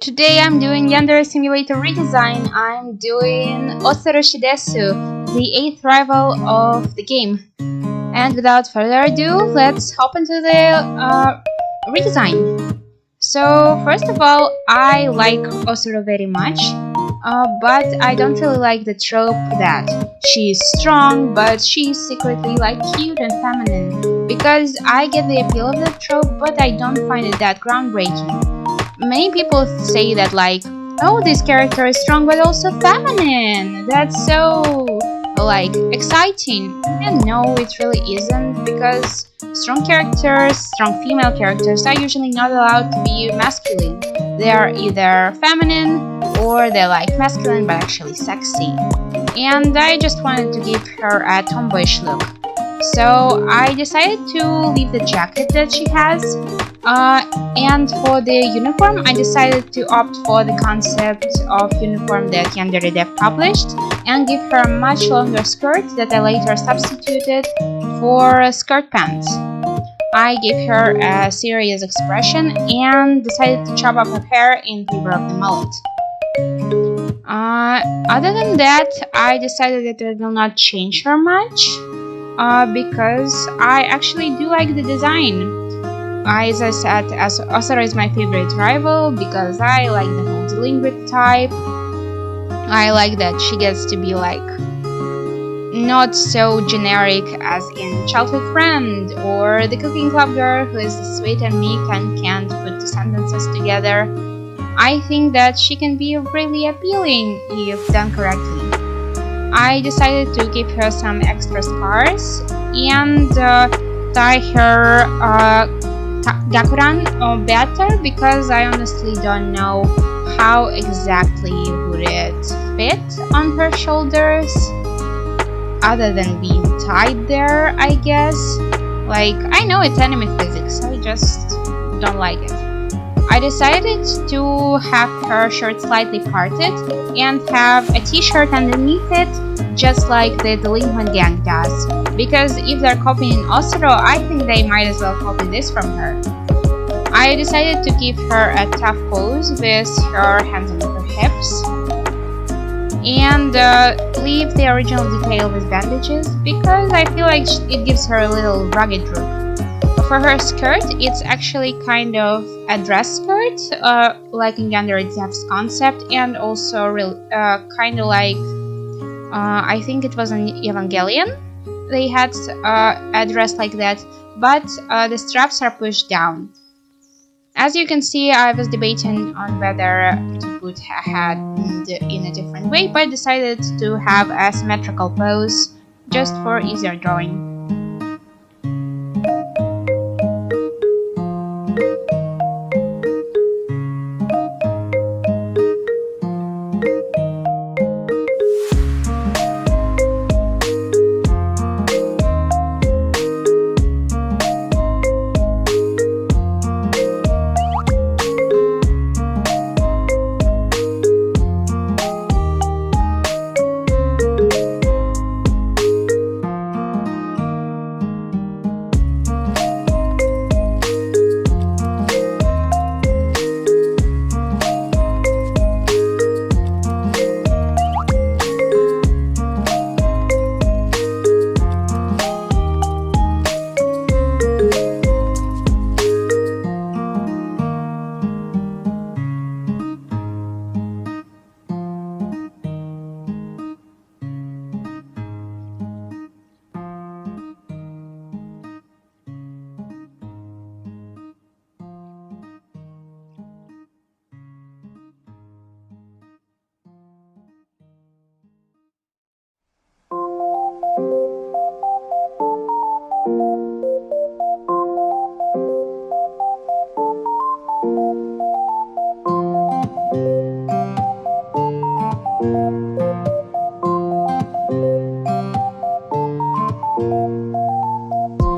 Today I'm doing Yandere simulator redesign. I'm doing Osoro Shidesu, the 8th rival of the game. And without further ado, let's hop into the redesign. So first of all, I like Osoro very much, but I don't really like the trope that she's strong, but she's secretly like cute and feminine. Because I get the appeal of the trope, but I don't find it that groundbreaking. Many people say that like, oh, this character is strong but also feminine. That's so like exciting. And no, it really isn't, because strong female characters are usually not allowed to be masculine. They are either feminine or they're like masculine but actually sexy. And I just wanted to give her a tomboyish look. So I decided to leave the jacket that she has, and for the uniform I decided to opt for the concept of uniform that Yandere Dev published and give her a much longer skirt that I later substituted for skirt pants. I gave her a serious expression and decided to chop up her hair in favor of the mullet. Other than that, I decided that I will not change her much. Because I actually do like the design. As I said, Osoro is my favorite rival because I like the whole delinquent type. I like that she gets to be like not so generic as in Childhood Friend or the Cooking Club girl who is sweet and meek and can't put the sentences together. I think that she can be really appealing if done correctly. I decided to give her some extra scars and tie her gakuran better because I honestly don't know how exactly would it fit on her shoulders other than being tied there, I guess. Like, I know it's anime physics, I just don't like it. I decided to have her shirt slightly parted and have a t-shirt underneath it, just like the Delinquent Gang does. Because if they're copying Osoro, I think they might as well copy this from her. I decided to give her a tough pose with her hands on her hips and leave the original detail with bandages because I feel like it gives her a little rugged look. For her skirt, it's actually kind of a dress skirt, like in Yandere Dev's concept, and also kind of like, I think it was in Evangelion. They had a dress like that, but the straps are pushed down. As you can see, I was debating on whether to put a hand in a different way, but decided to have a symmetrical pose just for easier drawing.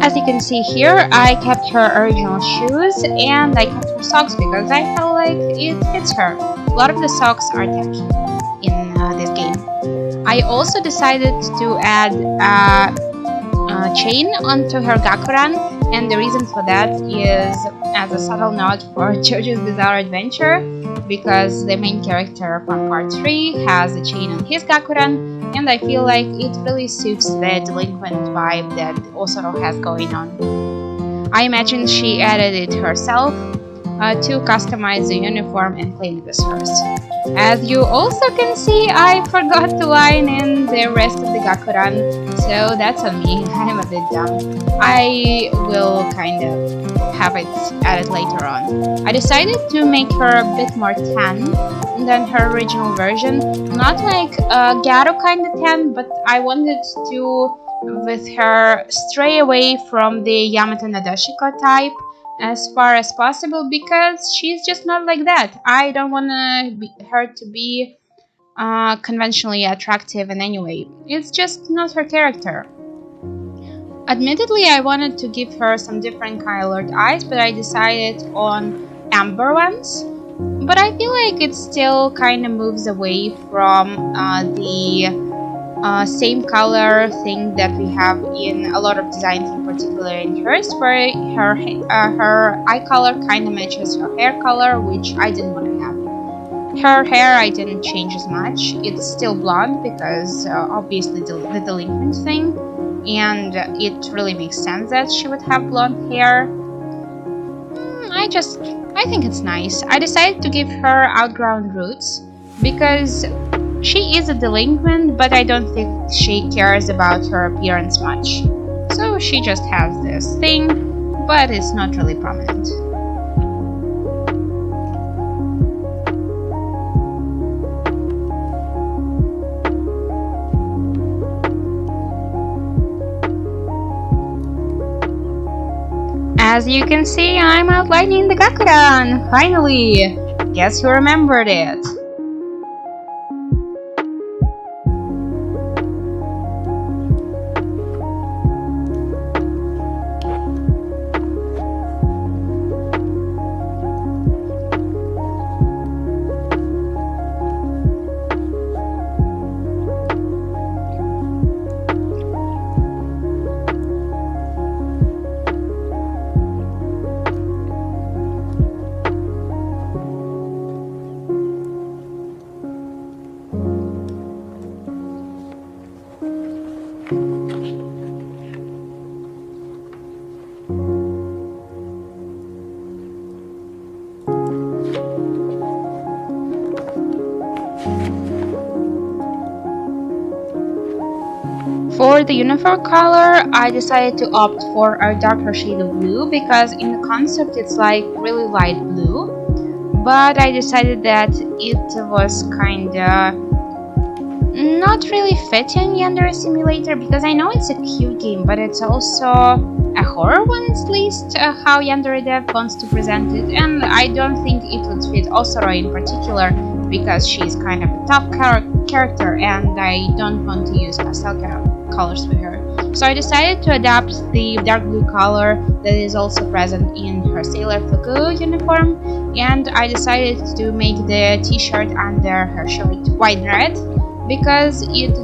As you can see here, I kept her original shoes and I kept her socks because I felt like it fits her. A lot of the socks are tacky in this game. I also decided to add a chain onto her gakuran, and the reason for that is as a subtle nod for JoJo's Bizarre Adventure, because the main character from part 3 has a chain on his Gakuran, and I feel like it really suits the delinquent vibe that Osoro has going on. I imagine she added it herself to customize the uniform and claim it as hers. As you also can see, I forgot to line in the rest of the Gakuran, so that's on me. I'm a bit dumb. I will kind of have it added later on. I decided to make her a bit more tan than her original version. Not like a Garo kind of tan, but I wanted to, with her, stray away from the Yamato Nadeshiko type as far as possible, because she's just not like that. I don't want her to be conventionally attractive in any way. It's just not her character. Admittedly, I wanted to give her some different colored eyes, but I decided on amber ones. But I feel like it still kind of moves away from the same color thing that we have in a lot of designs, in particular in hers, where her eye color kind of matches her hair color, which I didn't want to have. Her hair I didn't change as much. It's still blonde because obviously the delinquent thing, and it really makes sense that she would have blonde hair. I think it's nice. I decided to give her outgrown roots because she is a delinquent, but I don't think she cares about her appearance much. So she just has this thing, but it's not really prominent. As you can see, I'm outlining the Gakuran! Finally! Guess who remembered it? For the uniform color, I decided to opt for a darker shade of blue because in the concept it's like really light blue, but I decided that it was kinda not really fitting Yandere Simulator, because I know it's a cute game, but it's also a horror one, at least how Yandere Dev wants to present it, and I don't think it would fit Osoro in particular because she's kind of a tough character and I don't want to use pastel colors with her. So I decided to adapt the dark blue color that is also present in her Sailor Fugu uniform, and I decided to make the t-shirt under her shirt white and red because it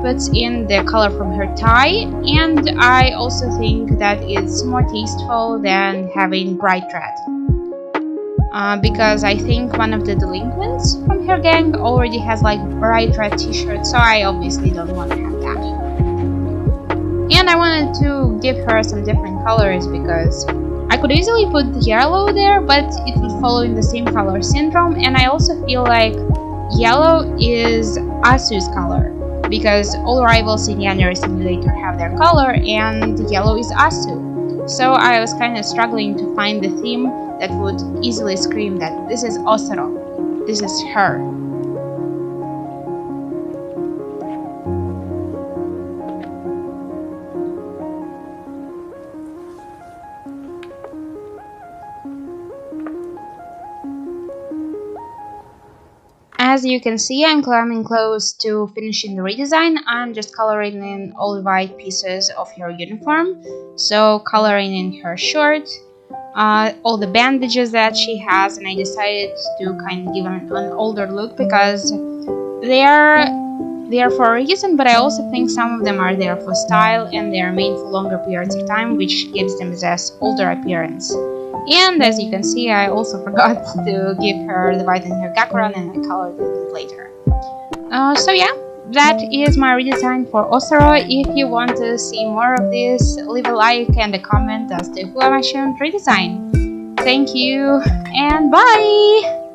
puts in the color from her tie, and I also think that it's more tasteful than having bright red. Because I think one of the delinquents from her gang already has like bright red t-shirt, so I obviously don't want to have that. And I wanted to give her some different colors because I could easily put yellow there, but it would follow in the same color syndrome, and I also feel like yellow is Asu's color because all rivals in Yandere Simulator have their color and yellow is Asu. So I was kind of struggling to find the theme that would easily scream that this is Osoro, this is her. As you can see, I'm coming close to finishing the redesign. I'm just coloring in all the white pieces of her uniform. So coloring in her shirt, all the bandages that she has, and I decided to kind of give them an older look because they are there for a reason, but I also think some of them are there for style and they are made for longer periods of time, which gives them this older appearance. And as you can see, I also forgot to give her the white in her background, and I colored it later. So yeah, that is my redesign for Osoro. If you want to see more of this, leave a like and a comment as to who I mentioned redesign. Thank you and bye!